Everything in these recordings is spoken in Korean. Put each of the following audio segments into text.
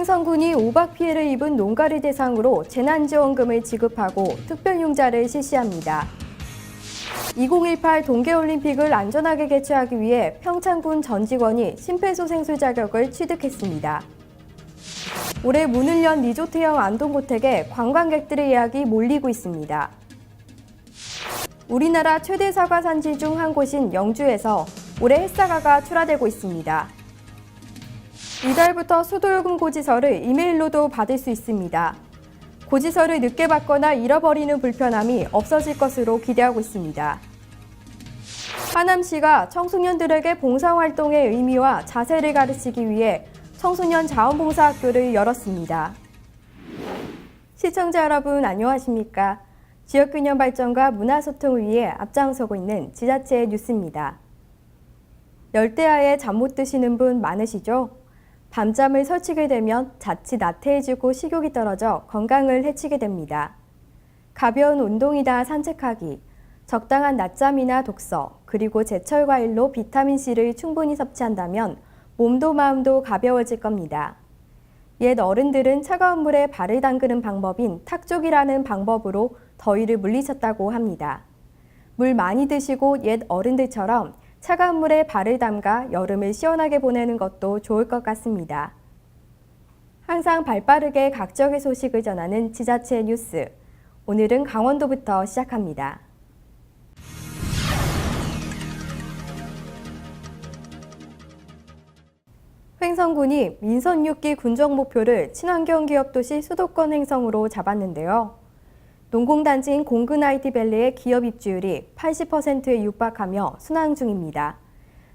횡성군이 우박 피해를 입은 농가를 대상으로 재난지원금을 지급하고 특별융자를 실시합니다. 2018 동계올림픽을 안전하게 개최하기 위해 평창군 전 직원이 심폐소생술 자격을 취득했습니다. 올해 문을 연 리조트형 안동고택에 관광객들의 예약이 몰리고 있습니다. 우리나라 최대 사과 산지 중 한 곳인 영주에서 올해 햇사과가 출하되고 있습니다. 이달부터 수도요금 고지서를 이메일로도 받을 수 있습니다. 고지서를 늦게 받거나 잃어버리는 불편함이 없어질 것으로 기대하고 있습니다. 하남시가 청소년들에게 봉사활동의 의미와 자세를 가르치기 위해 청소년 자원봉사학교를 열었습니다. 시청자 여러분 안녕하십니까? 지역균형 발전과 문화소통을 위해 앞장서고 있는 지자체의 뉴스입니다. 열대야에 잠 못 드시는 분 많으시죠? 밤잠을 설치게 되면 자칫 나태해지고 식욕이 떨어져 건강을 해치게 됩니다. 가벼운 운동이나 산책하기, 적당한 낮잠이나 독서, 그리고 제철 과일로 비타민C를 충분히 섭취한다면 몸도 마음도 가벼워질 겁니다. 옛 어른들은 차가운 물에 발을 담그는 방법인 탁족이라는 방법으로 더위를 물리쳤다고 합니다. 물 많이 드시고 옛 어른들처럼 차가운 물에 발을 담가 여름을 시원하게 보내는 것도 좋을 것 같습니다. 항상 발빠르게 각적의 소식을 전하는 지자체 뉴스. 오늘은 강원도부터 시작합니다. 횡성군이 민선 6기 군정 목표를 친환경 기업도시 수도권 횡성으로 잡았는데요. 농공단지인 공근 IT밸리의 기업 입주율이 80%에 육박하며 순항 중입니다.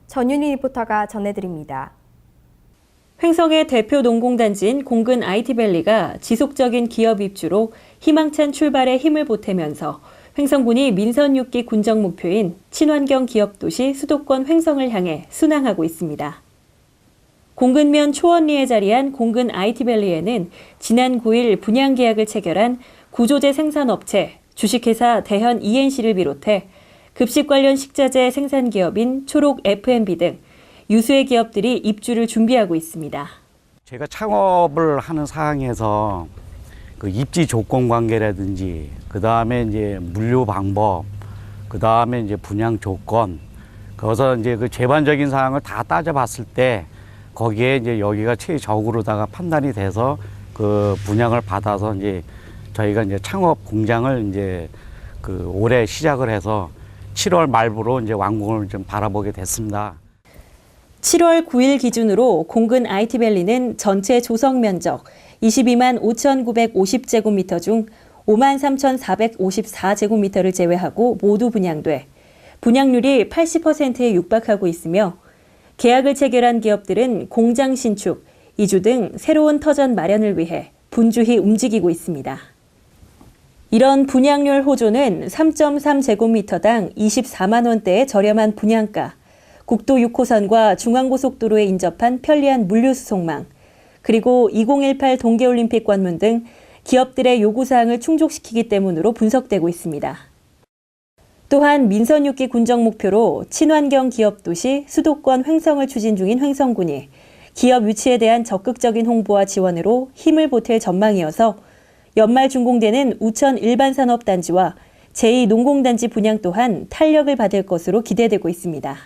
전윤희 리포터가 전해드립니다. 횡성의 대표 농공단지인 공근 IT밸리가 지속적인 기업 입주로 희망찬 출발에 힘을 보태면서 횡성군이 민선 6기 군정 목표인 친환경 기업도시 수도권 횡성을 향해 순항하고 있습니다. 공근면 초원리에 자리한 공근 IT밸리에는 지난 9일 분양 계약을 체결한 구조제 생산업체, 주식회사 대현 ENC를 비롯해 급식 관련 식자재 생산 기업인 초록 F&B 등 유수의 기업들이 입주를 준비하고 있습니다. 제가 창업을 하는 상황에서 그 입지 조건 관계라든지, 그 다음에 이제 물류 방법, 그 다음에 이제 분양 조건, 거기서 이제 그 제반적인 사항을 다 따져봤을 때 거기에 이제 여기가 최적으로다가 판단이 돼서 그 분양을 받아서 이제 저희가 이제 창업 공장을 이제 그 올해 시작을 해서 7월 말부로 이제 완공을 좀 바라보게 됐습니다. 7월 9일 기준으로 공근 IT밸리는 전체 조성 면적 22만 5,950제곱미터 중 5만 3,454제곱미터를 제외하고 모두 분양돼 분양률이 80%에 육박하고 있으며 계약을 체결한 기업들은 공장 신축, 이주 등 새로운 터전 마련을 위해 분주히 움직이고 있습니다. 이런 분양률 호조는 3.3제곱미터당 24만 원대의 저렴한 분양가, 국도 6호선과 중앙고속도로에 인접한 편리한 물류수송망, 그리고 2018 동계올림픽 관문 등 기업들의 요구사항을 충족시키기 때문으로 분석되고 있습니다. 또한 민선 6기 군정 목표로 친환경 기업도시 수도권 횡성을 추진 중인 횡성군이 기업 유치에 대한 적극적인 홍보와 지원으로 힘을 보탤 전망이어서 연말 준공되는 우천 일반산업단지와 제2농공단지 분양 또한 탄력을 받을 것으로 기대되고 있습니다.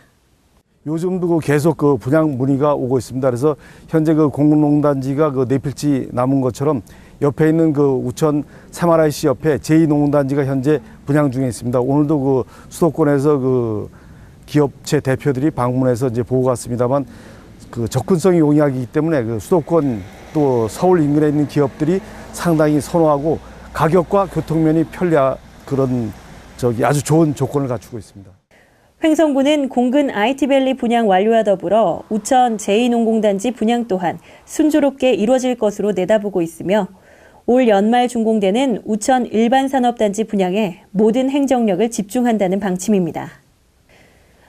요즘도 계속 그 분양 문의가 오고 있습니다. 그래서 현재 그 공농단지가 그 네 필지 남은 것처럼 옆에 있는 그 우천 새마라이시 옆에 제2농공단지가 현재 분양 중에 있습니다. 오늘도 그 수도권에서 그 기업체 대표들이 방문해서 이제 보고 갔습니다만 그 접근성이 용이하기 때문에 그 수도권 또 서울 인근에 있는 기업들이 상당히 선호하고 가격과 교통면이 편리한 그런 아주 좋은 조건을 갖추고 있습니다. 횡성군은 공근 IT밸리 분양 완료와 더불어 우천 제2농공단지 분양 또한 순조롭게 이루어질 것으로 내다보고 있으며 올 연말 준공되는 우천 일반산업단지 분양에 모든 행정력을 집중한다는 방침입니다.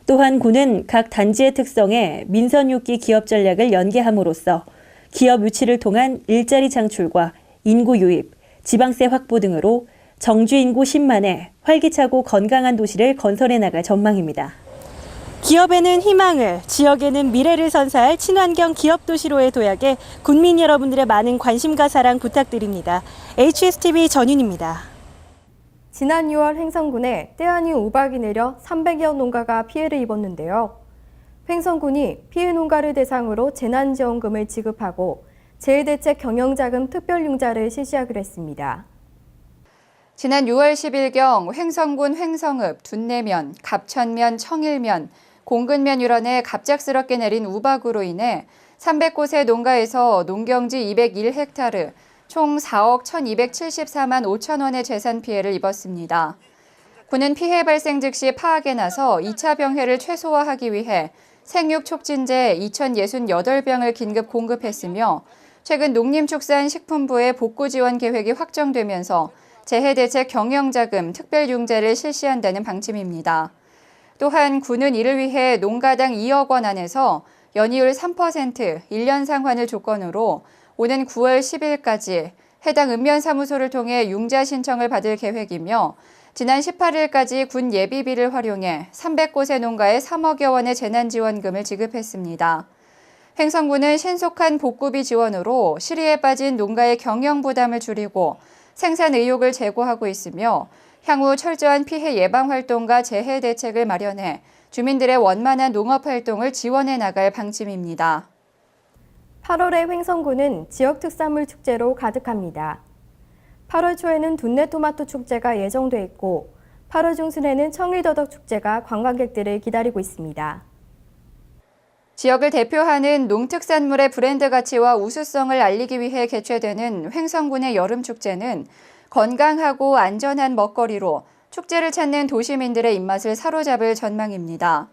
또한 군은 각 단지의 특성에 민선 6기 기업 전략을 연계함으로써 기업 유치를 통한 일자리 창출과 인구 유입, 지방세 확보 등으로 정주 인구 10만의 활기차고 건강한 도시를 건설해 나갈 전망입니다. 기업에는 희망을, 지역에는 미래를 선사할 친환경 기업 도시로의 도약에 국민 여러분들의 많은 관심과 사랑 부탁드립니다. HSTV 전윤입니다. 지난 6월 횡성군에 때 아닌 우박이 내려 300여 농가가 피해를 입었는데요. 횡성군이 피해 농가를 대상으로 재난지원금을 지급하고 재해대책 경영자금 특별융자를 실시하기로 했습니다. 지난 6월 10일경 횡성군 횡성읍, 둔내면, 갑천면, 청일면, 공근면 일원에 갑작스럽게 내린 우박으로 인해 300곳의 농가에서 농경지 201헥타르, 총 4억 1,274만 5천 원의 재산 피해를 입었습니다. 군은 피해 발생 즉시 파악에 나서 2차 병해를 최소화하기 위해 생육촉진제 2,068병을 긴급 공급했으며 최근 농림축산식품부의 복구 지원 계획이 확정되면서 재해대책 경영자금 특별융자를 실시한다는 방침입니다. 또한 군은 이를 위해 농가당 2억 원 안에서 연이율 3%, 1년 상환을 조건으로 오는 9월 10일까지 해당 읍면사무소를 통해 융자 신청을 받을 계획이며 지난 18일까지 군 예비비를 활용해 300곳의 농가에 3억여 원의 재난지원금을 지급했습니다. 횡성군은 신속한 복구비 지원으로 실의에 빠진 농가의 경영 부담을 줄이고 생산 의욕을 제고하고 있으며 향후 철저한 피해 예방 활동과 재해 대책을 마련해 주민들의 원만한 농업 활동을 지원해 나갈 방침입니다. 8월의 횡성군은 지역 특산물 축제로 가득합니다. 8월 초에는 둔내토마토 축제가 예정돼 있고 8월 중순에는 청일더덕 축제가 관광객들을 기다리고 있습니다. 지역을 대표하는 농특산물의 브랜드 가치와 우수성을 알리기 위해 개최되는 횡성군의 여름축제는 건강하고 안전한 먹거리로 축제를 찾는 도시민들의 입맛을 사로잡을 전망입니다.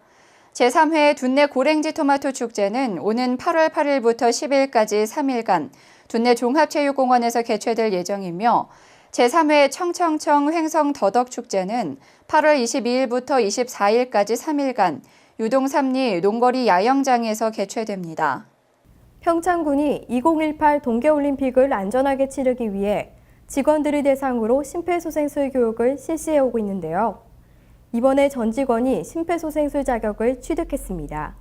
제3회 둔내 고랭지 토마토 축제는 오는 8월 8일부터 10일까지 3일간 둔내 종합체육공원에서 개최될 예정이며 제3회 청청청 횡성 더덕 축제는 8월 22일부터 24일까지 3일간 유동 삼리 농거리 야영장에서 개최됩니다. 평창군이 2018 동계올림픽을 안전하게 치르기 위해 직원들을 대상으로 심폐소생술 교육을 실시해오고 있는데요. 이번에 전 직원이 심폐소생술 자격을 취득했습니다.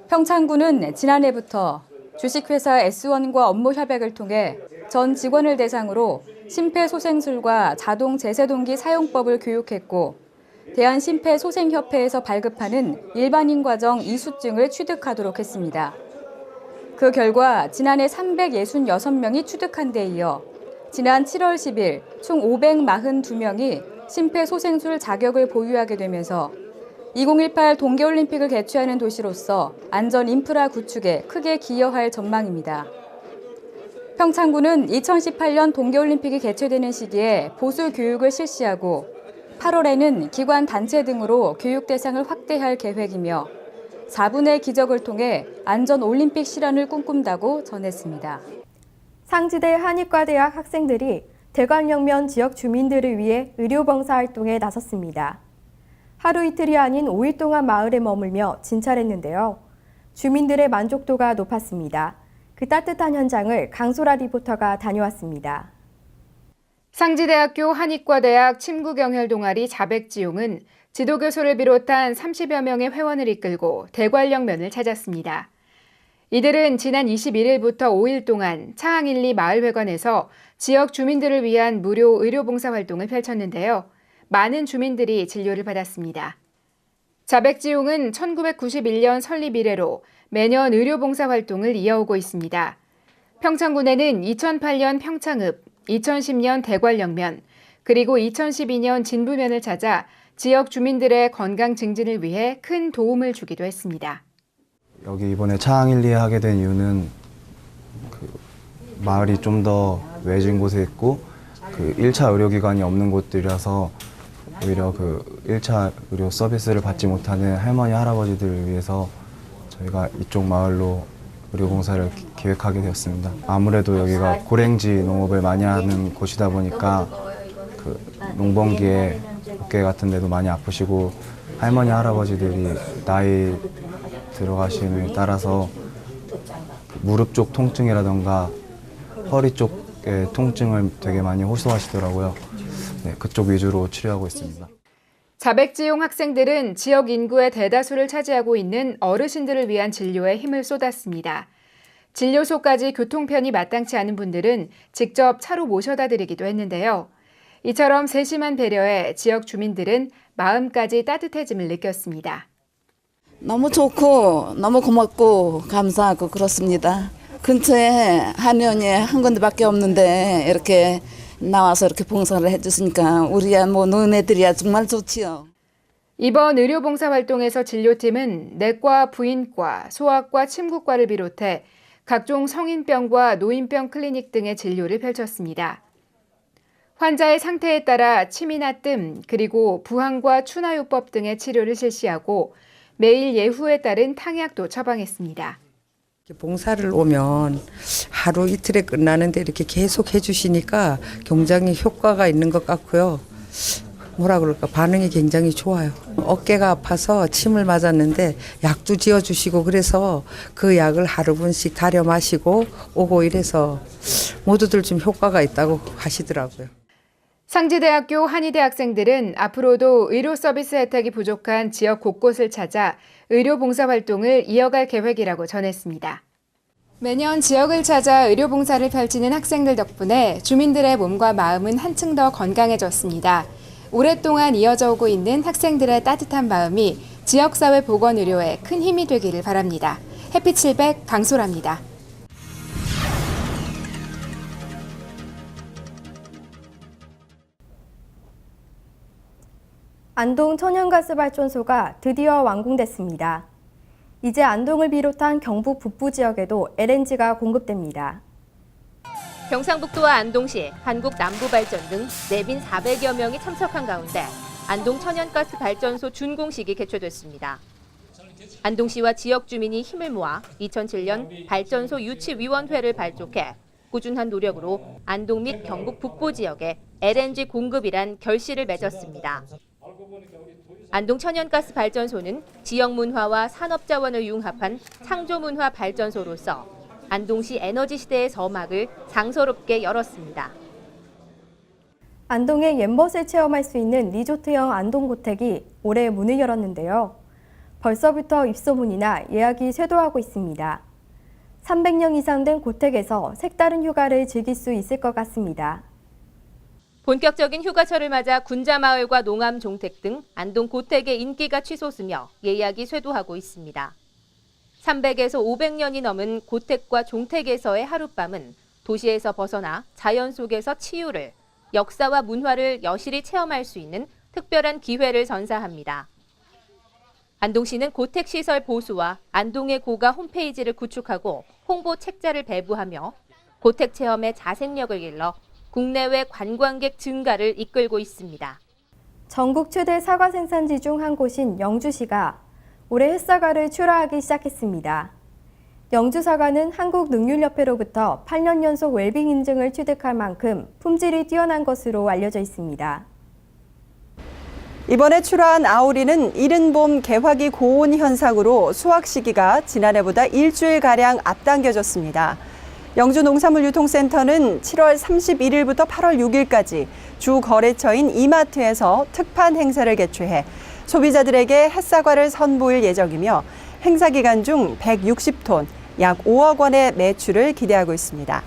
평창군은 지난해부터 주식회사 S1과 업무 협약을 통해 전 직원을 대상으로 심폐소생술과 자동 제세동기 사용법을 교육했고 대한심폐소생협회에서 발급하는 일반인 과정 이수증을 취득하도록 했습니다. 그 결과 지난해 366명이 취득한 데 이어 지난 7월 10일 총 542명이 심폐소생술 자격을 보유하게 되면서 2018 동계올림픽을 개최하는 도시로서 안전 인프라 구축에 크게 기여할 전망입니다. 평창군은 2018년 동계올림픽이 개최되는 시기에 보수 교육을 실시하고 8월에는 기관 단체 등으로 교육 대상을 확대할 계획이며 4분의 기적을 통해 안전 올림픽 실현을 꿈꾼다고 전했습니다. 상지대 한의과대학 학생들이 대관령면 지역 주민들을 위해 의료봉사 활동에 나섰습니다. 하루 이틀이 아닌 5일 동안 마을에 머물며 진찰했는데요. 주민들의 만족도가 높았습니다. 그 따뜻한 현장을 강소라 리포터가 다녀왔습니다. 상지대학교 한의과대학 침구경혈동아리 자백지용은 지도교수를 비롯한 30여 명의 회원을 이끌고 대관령면을 찾았습니다. 이들은 지난 21일부터 5일 동안 차항일리 마을회관에서 지역 주민들을 위한 무료 의료봉사 활동을 펼쳤는데요. 많은 주민들이 진료를 받았습니다. 자백지용은 1991년 설립 이래로 매년 의료봉사 활동을 이어오고 있습니다. 평창군에는 2008년 평창읍, 2010년 대관령면, 그리고 2012년 진부면을 찾아 지역 주민들의 건강 증진을 위해 큰 도움을 주기도 했습니다. 여기 이번에 차항일리 하게 된 이유는 마을이 좀 더 외진 곳에 있고 1차 의료기관이 없는 곳들이라서 오히려 1차 의료 서비스를 받지 못하는 할머니, 할아버지들을 위해서 저희가 이쪽 마을로 의료봉사를 기획하게 되었습니다. 아무래도 여기가 고랭지 농업을 많이 하는 곳이다 보니까 농번기에 어깨 같은 데도 많이 아프시고 할머니, 할아버지들이 나이 들어가심에 따라서 무릎 쪽 통증이라던가 허리 쪽의 통증을 되게 많이 호소하시더라고요. 네, 그쪽 위주로 치료하고 있습니다. 자백지용 학생들은 지역 인구의 대다수를 차지하고 있는 어르신들을 위한 진료에 힘을 쏟았습니다. 진료소까지 교통편이 마땅치 않은 분들은 직접 차로 모셔다 드리기도 했는데요. 이처럼 세심한 배려에 지역 주민들은 마음까지 따뜻해짐을 느꼈습니다. 너무 좋고 너무 고맙고 감사하고 그렇습니다. 근처에 한의원이 한 군데밖에 없는데 이렇게 나와서 이렇게 봉사를 해주시니까 우리야 뭐 너네들이야 정말 좋지요. 이번 의료봉사활동에서 진료팀은 내과, 부인과, 소아과, 침구과를 비롯해 각종 성인병과 노인병 클리닉 등의 진료를 펼쳤습니다. 환자의 상태에 따라 침이나 뜸, 그리고 부항과 추나요법 등의 치료를 실시하고 매일 예후에 따른 탕약도 처방했습니다. 봉사를 오면 하루 이틀에 끝나는데 이렇게 계속 해주시니까 굉장히 효과가 있는 것 같고요. 뭐라 그럴까 반응이 굉장히 좋아요. 어깨가 아파서 침을 맞았는데 약도 지어주시고 그래서 그 약을 하루 분씩 다려 마시고 오고 이래서 모두들 좀 효과가 있다고 하시더라고요. 상지대학교 한의대 학생들은 앞으로도 의료 서비스 혜택이 부족한 지역 곳곳을 찾아 의료 봉사활동을 이어갈 계획이라고 전했습니다. 매년 지역을 찾아 의료 봉사를 펼치는 학생들 덕분에 주민들의 몸과 마음은 한층 더 건강해졌습니다. 오랫동안 이어져 오고 있는 학생들의 따뜻한 마음이 지역사회 보건의료에 큰 힘이 되기를 바랍니다. 햇빛700 강소라입니다. 안동 천연가스 발전소가 드디어 완공됐습니다. 이제 안동을 비롯한 경북 북부 지역에도 LNG가 공급됩니다. 경상북도와 안동시, 한국남부발전 등 내빈 400여 명이 참석한 가운데 안동 천연가스 발전소 준공식이 개최됐습니다. 안동시와 지역 주민이 힘을 모아 2007년 발전소 유치위원회를 발족해 꾸준한 노력으로 안동 및 경북 북부 지역에 LNG 공급이란 결실을 맺었습니다. 안동 천연가스 발전소는 지역 문화와 산업 자원을 융합한 창조 문화 발전소로서 안동시 에너지 시대의 서막을 장소롭게 열었습니다. 안동의 옛멋을 체험할 수 있는 리조트형 안동고택이 올해 문을 열었는데요. 벌써부터 입소문이나 예약이 쇄도하고 있습니다. 300년 이상 된 고택에서 색다른 휴가를 즐길 수 있을 것 같습니다. 본격적인 휴가철을 맞아 군자마을과 농암 종택 등 안동 고택의 인기가 치솟으며 예약이 쇄도하고 있습니다. 300에서 500년이 넘은 고택과 종택에서의 하룻밤은 도시에서 벗어나 자연 속에서 치유를, 역사와 문화를 여실히 체험할 수 있는 특별한 기회를 선사합니다. 안동시는 고택시설 보수와 안동의 고가 홈페이지를 구축하고 홍보 책자를 배부하며 고택 체험의 자생력을 길러 국내외 관광객 증가를 이끌고 있습니다. 전국 최대 사과 생산지 중 한 곳인 영주시가 올해 햇사과를 출하하기 시작했습니다. 영주사과는 한국능률협회로부터 8년 연속 웰빙 인증을 취득할 만큼 품질이 뛰어난 것으로 알려져 있습니다. 이번에 출하한 아오리는 이른 봄 개화기 고온 현상으로 수확 시기가 지난해보다 일주일가량 앞당겨졌습니다. 영주농산물유통센터는 7월 31일부터 8월 6일까지 주 거래처인 이마트에서 특판 행사를 개최해 소비자들에게 햇사과를 선보일 예정이며 행사 기간 중 160톤, 약 5억 원의 매출을 기대하고 있습니다.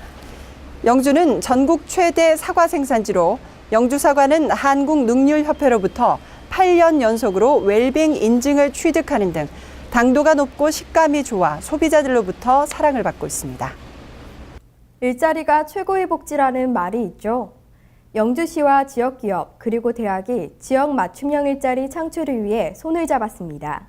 영주는 전국 최대 사과 생산지로 영주사과는 한국능률협회로부터 8년 연속으로 웰빙 인증을 취득하는 등 당도가 높고 식감이 좋아 소비자들로부터 사랑을 받고 있습니다. 일자리가 최고의 복지라는 말이 있죠. 영주시와 지역기업 그리고 대학이 지역 맞춤형 일자리 창출을 위해 손을 잡았습니다.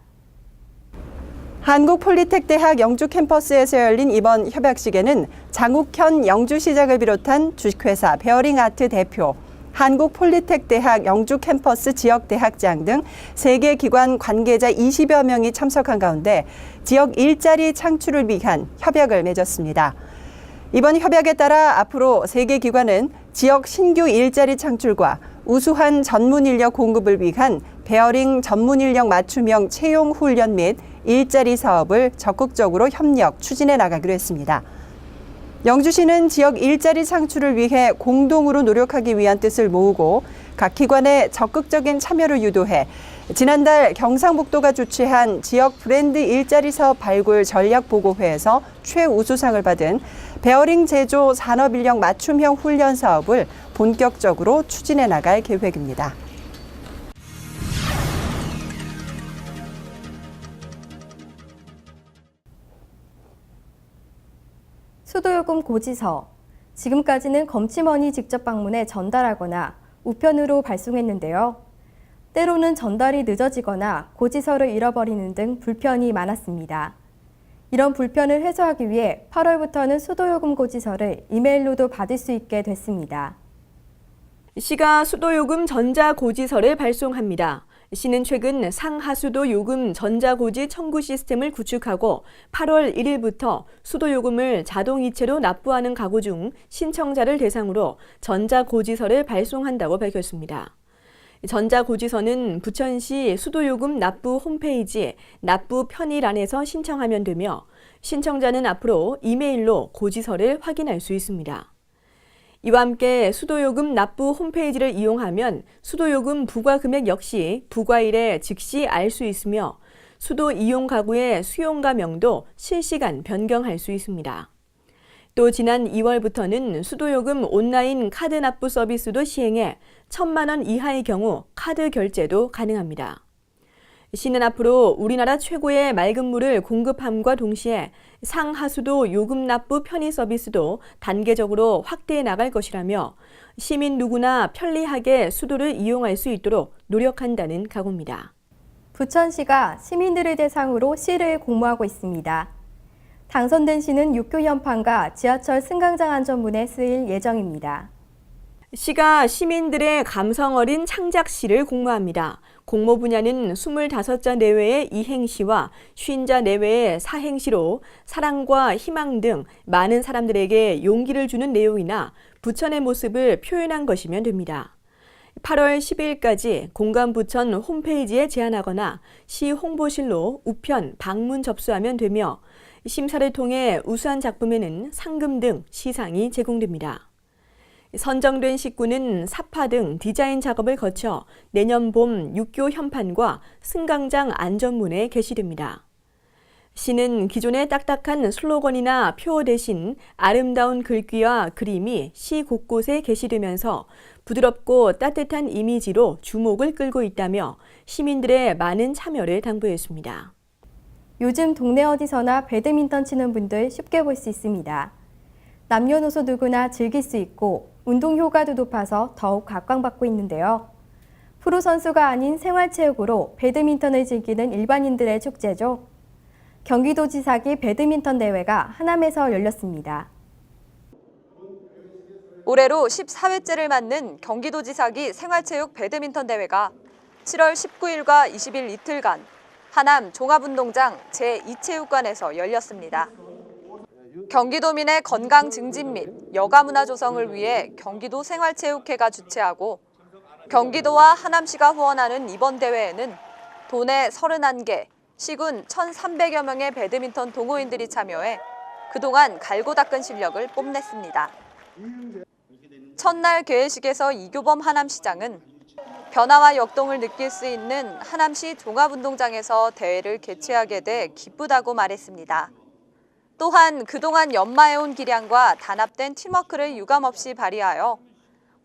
한국폴리텍대학 영주 캠퍼스에서 열린 이번 협약식에는 장욱현 영주시장을 비롯한 주식회사 베어링아트 대표, 한국폴리텍대학 영주 캠퍼스 지역대학장 등 3개 기관 관계자 20여 명이 참석한 가운데 지역 일자리 창출을 위한 협약을 맺었습니다. 이번 협약에 따라 앞으로 3개 기관은 지역 신규 일자리 창출과 우수한 전문 인력 공급을 위한 베어링 전문 인력 맞춤형 채용 훈련 및 일자리 사업을 적극적으로 협력 추진해 나가기로 했습니다. 영주시는 지역 일자리 창출을 위해 공동으로 노력하기 위한 뜻을 모으고 각 기관의 적극적인 참여를 유도해 지난달 경상북도가 주최한 지역 브랜드 일자리 사업 발굴 전략 보고회에서 최우수상을 받은 베어링 제조 산업인력 맞춤형 훈련 사업을 본격적으로 추진해 나갈 계획입니다. 수도요금 고지서. 지금까지는 검침원이 직접 방문해 전달하거나 우편으로 발송했는데요. 때로는 전달이 늦어지거나 고지서를 잃어버리는 등 불편이 많았습니다. 이런 불편을 해소하기 위해 8월부터는 수도요금 고지서를 이메일로도 받을 수 있게 됐습니다. 시가 수도요금 전자고지서를 발송합니다. 시는 최근 상하수도 요금 전자고지 청구 시스템을 구축하고 8월 1일부터 수도요금을 자동이체로 납부하는 가구 중 신청자를 대상으로 전자고지서를 발송한다고 밝혔습니다. 전자고지서는 부천시 수도요금 납부 홈페이지 납부 편의란에서 신청하면 되며 신청자는 앞으로 이메일로 고지서를 확인할 수 있습니다. 이와 함께 수도요금 납부 홈페이지를 이용하면 수도요금 부과 금액 역시 부과일에 즉시 알 수 있으며 수도 이용 가구의 수용가명도 실시간 변경할 수 있습니다. 또 지난 2월부터는 수도요금 온라인 카드 납부 서비스도 시행해 1,000만 원 이하의 경우 카드 결제도 가능합니다. 시는 앞으로 우리나라 최고의 맑은 물을 공급함과 동시에 상하수도 요금 납부 편의 서비스도 단계적으로 확대해 나갈 것이라며 시민 누구나 편리하게 수도를 이용할 수 있도록 노력한다는 각오입니다. 부천시가 시민들을 대상으로 시를 공모하고 있습니다. 당선된 시는 육교 현판과 지하철 승강장 안전문에 쓰일 예정입니다. 시가 시민들의 감성 어린 창작시를 공모합니다. 공모 분야는 25자 내외의 이행시와 50자 내외의 사행시로 사랑과 희망 등 많은 사람들에게 용기를 주는 내용이나 부천의 모습을 표현한 것이면 됩니다. 8월 10일까지 공감부천 홈페이지에 제안하거나 시 홍보실로 우편, 방문 접수하면 되며 심사를 통해 우수한 작품에는 상금 등 시상이 제공됩니다. 선정된 식구는 사파 등 디자인 작업을 거쳐 내년 봄 육교 현판과 승강장 안전문에 게시됩니다. 시는 기존의 딱딱한 슬로건이나 표어 대신 아름다운 글귀와 그림이 시 곳곳에 게시되면서 부드럽고 따뜻한 이미지로 주목을 끌고 있다며 시민들의 많은 참여를 당부했습니다. 요즘 동네 어디서나 배드민턴 치는 분들 쉽게 볼 수 있습니다. 남녀노소 누구나 즐길 수 있고 운동 효과도 높아서 더욱 각광받고 있는데요. 프로 선수가 아닌 생활체육으로 배드민턴을 즐기는 일반인들의 축제죠. 경기도지사기 배드민턴 대회가 하남에서 열렸습니다. 올해로 14회째를 맞는 경기도지사기 생활체육 배드민턴 대회가 7월 19일과 20일 이틀간 하남 종합운동장 제2체육관에서 열렸습니다. 경기도민의 건강 증진 및 여가문화 조성을 위해 경기도 생활체육회가 주최하고 경기도와 하남시가 후원하는 이번 대회에는 도내 31개, 시군 1,300여 명의 배드민턴 동호인들이 참여해 그동안 갈고 닦은 실력을 뽐냈습니다. 첫날 개회식에서 이교범 하남시장은 변화와 역동을 느낄 수 있는 하남시 종합운동장에서 대회를 개최하게 돼 기쁘다고 말했습니다. 또한 그동안 연마해온 기량과 단합된 팀워크를 유감없이 발휘하여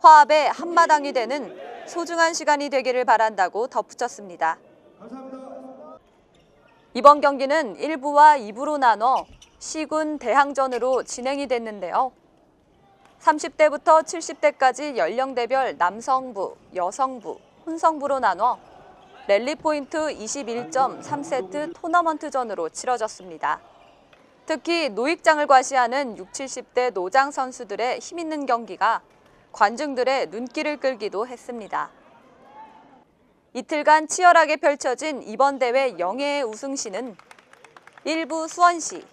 화합의 한마당이 되는 소중한 시간이 되기를 바란다고 덧붙였습니다. 이번 경기는 1부와 2부로 나눠 시군 대항전으로 진행이 됐는데요. 30대부터 70대까지 연령대별 남성부, 여성부, 혼성부로 나눠 랠리 포인트 21.3세트 토너먼트전으로 치러졌습니다. 특히 노익장을 과시하는 60, 70대 노장 선수들의 힘있는 경기가 관중들의 눈길을 끌기도 했습니다. 이틀간 치열하게 펼쳐진 이번 대회 영예의 우승시는 1부 수원시,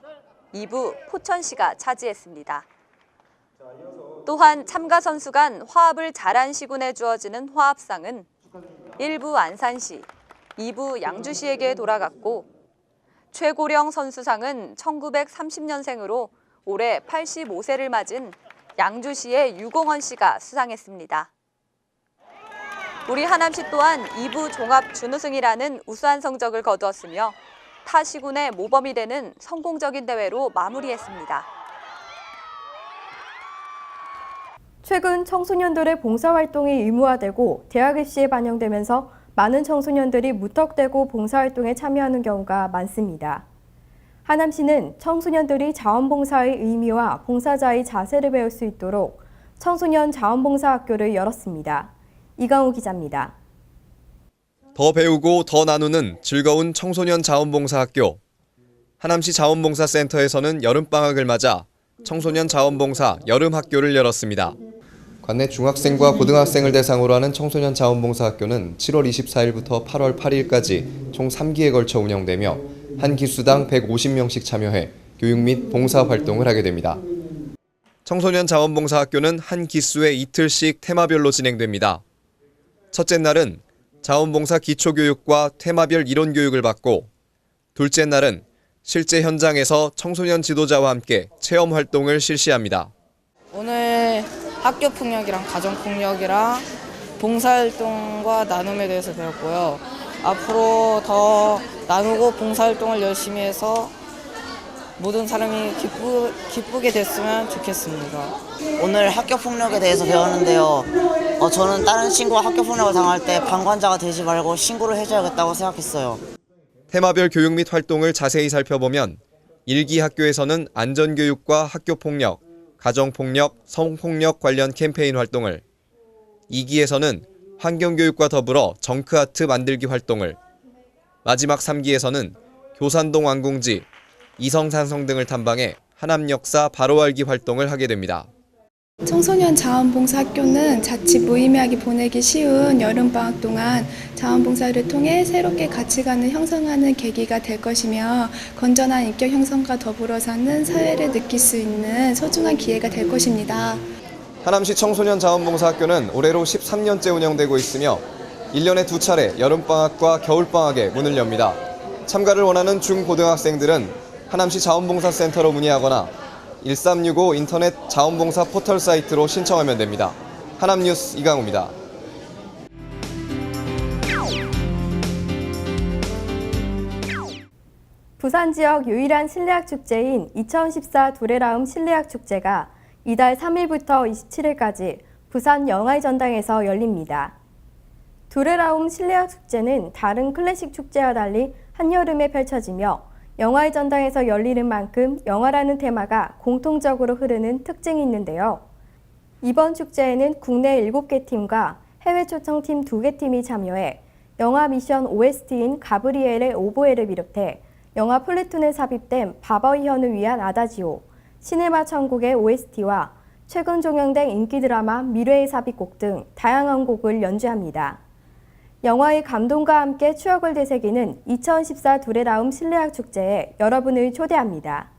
2부 포천시가 차지했습니다. 또한 참가 선수 간 화합을 잘한 시군에 주어지는 화합상은 1부 안산시, 2부 양주시에게 돌아갔고 최고령 선수상은 1930년생으로 올해 85세를 맞은 양주시의 유공헌 씨가 수상했습니다. 우리 하남시 또한 2부 종합 준우승이라는 우수한 성적을 거두었으며 타 시군의 모범이 되는 성공적인 대회로 마무리했습니다. 최근 청소년들의 봉사활동이 의무화되고 대학 입시에 반영되면서 많은 청소년들이 무턱대고 봉사활동에 참여하는 경우가 많습니다. 하남시는 청소년들이 자원봉사의 의미와 봉사자의 자세를 배울 수 있도록 청소년 자원봉사학교를 열었습니다. 이강우 기자입니다. 더 배우고 더 나누는 즐거운 청소년 자원봉사학교. 하남시 자원봉사센터에서는 여름방학을 맞아 청소년 자원봉사 여름학교를 열었습니다. 관내 중학생과 고등학생을 대상으로 하는 청소년 자원봉사학교는 7월 24일부터 8월 8일까지 총 3기에 걸쳐 운영되며 한 기수당 150명씩 참여해 교육 및 봉사활동을 하게 됩니다. 청소년 자원봉사학교는 한 기수에 이틀씩 테마별로 진행됩니다. 첫째 날은 자원봉사 기초교육과 테마별 이론교육을 받고, 둘째 날은 실제 현장에서 청소년 지도자와 함께 체험활동을 실시합니다. 오늘 학교폭력이랑 가정폭력이랑 봉사활동과 나눔에 대해서 배웠고요. 앞으로 더 나누고 봉사활동을 열심히 해서 모든 사람이 기쁘게 됐으면 좋겠습니다. 오늘 학교폭력에 대해서 배웠는데요. 저는 다른 친구가 학교폭력을 당할 때 방관자가 되지 말고 신고를 해줘야겠다고 생각했어요. 테마별 교육 및 활동을 자세히 살펴보면 1기 학교에서는 안전교육과 학교폭력, 가정폭력, 성폭력 관련 캠페인 활동을, 2기에서는 환경교육과 더불어 정크아트 만들기 활동을, 마지막 3기에서는 교산동 완궁지, 이성산성 등을 탐방해 하남 역사 바로 알기 활동을 하게 됩니다. 청소년 자원봉사학교는 자칫 무의미하게 보내기 쉬운 여름방학 동안 자원봉사를 통해 새롭게 가치관을 형성하는 계기가 될 것이며 건전한 인격 형성과 더불어 사는 사회를 느낄 수 있는 소중한 기회가 될 것입니다. 하남시 청소년 자원봉사학교는 올해로 13년째 운영되고 있으며 1년에 2차례 여름방학과 겨울방학에 문을 엽니다. 참가를 원하는 중고등학생들은 하남시 자원봉사센터로 문의하거나 1365 인터넷 자원봉사 포털 사이트로 신청하면 됩니다. 하남뉴스 이강우입니다. 부산 지역 유일한 실내학 축제인 2014 두레라움 실내학 축제가 이달 3일부터 27일까지 부산 영화의 전당에서 열립니다. 두레라움 실내학 축제는 다른 클래식 축제와 달리 한여름에 펼쳐지며 영화의 전당에서 열리는 만큼 영화라는 테마가 공통적으로 흐르는 특징이 있는데요. 이번 축제에는 국내 7개 팀과 해외 초청팀 2개 팀이 참여해 영화 미션 OST인 가브리엘의 오보에를 비롯해 영화 플래툰에 삽입된 바버이 현을 위한 아다지오, 시네마 천국의 OST와 최근 종영된 인기 드라마 미래의 삽입곡 등 다양한 곡을 연주합니다. 영화의 감동과 함께 추억을 되새기는 2014 두레라움 실내학 축제에 여러분을 초대합니다.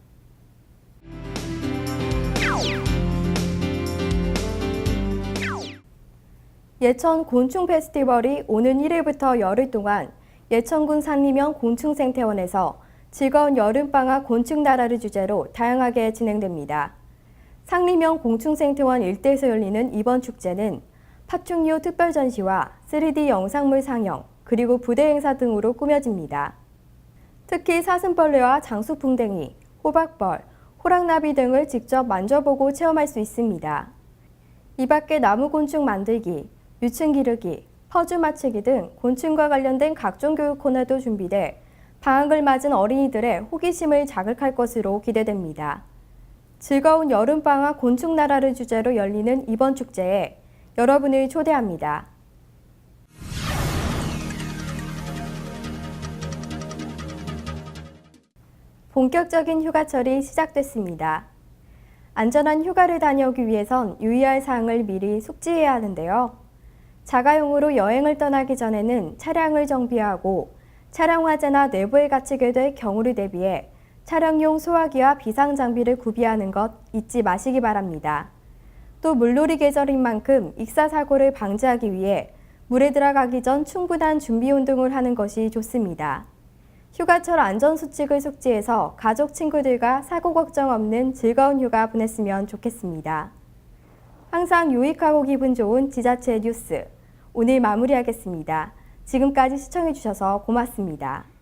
예천 곤충 페스티벌이 오는 1일부터 열흘 동안 예천군 상리면 곤충생태원에서 즐거운 여름방학 곤충나라를 주제로 다양하게 진행됩니다. 상리면 곤충생태원 일대에서 열리는 이번 축제는 파충류 특별 전시와 3D 영상물 상영, 그리고 부대 행사 등으로 꾸며집니다. 특히 사슴벌레와 장수풍뎅이, 호박벌, 호랑나비 등을 직접 만져보고 체험할 수 있습니다. 이 밖에 나무곤충 만들기, 유충 기르기, 퍼즐 맞추기 등 곤충과 관련된 각종 교육 코너도 준비돼 방학을 맞은 어린이들의 호기심을 자극할 것으로 기대됩니다. 즐거운 여름방학 곤충나라를 주제로 열리는 이번 축제에 여러분을 초대합니다. 본격적인 휴가철이 시작됐습니다. 안전한 휴가를 다녀오기 위해선 유의할 사항을 미리 숙지해야 하는데요. 자가용으로 여행을 떠나기 전에는 차량을 정비하고 차량 화재나 내부에 갇히게 될 경우를 대비해 차량용 소화기와 비상장비를 구비하는 것 잊지 마시기 바랍니다. 또 물놀이 계절인 만큼 익사사고를 방지하기 위해 물에 들어가기 전 충분한 준비 운동을 하는 것이 좋습니다. 휴가철 안전수칙을 숙지해서 가족, 친구들과 사고 걱정 없는 즐거운 휴가 보냈으면 좋겠습니다. 항상 유익하고 기분 좋은 지자체 뉴스, 오늘 마무리하겠습니다. 지금까지 시청해주셔서 고맙습니다.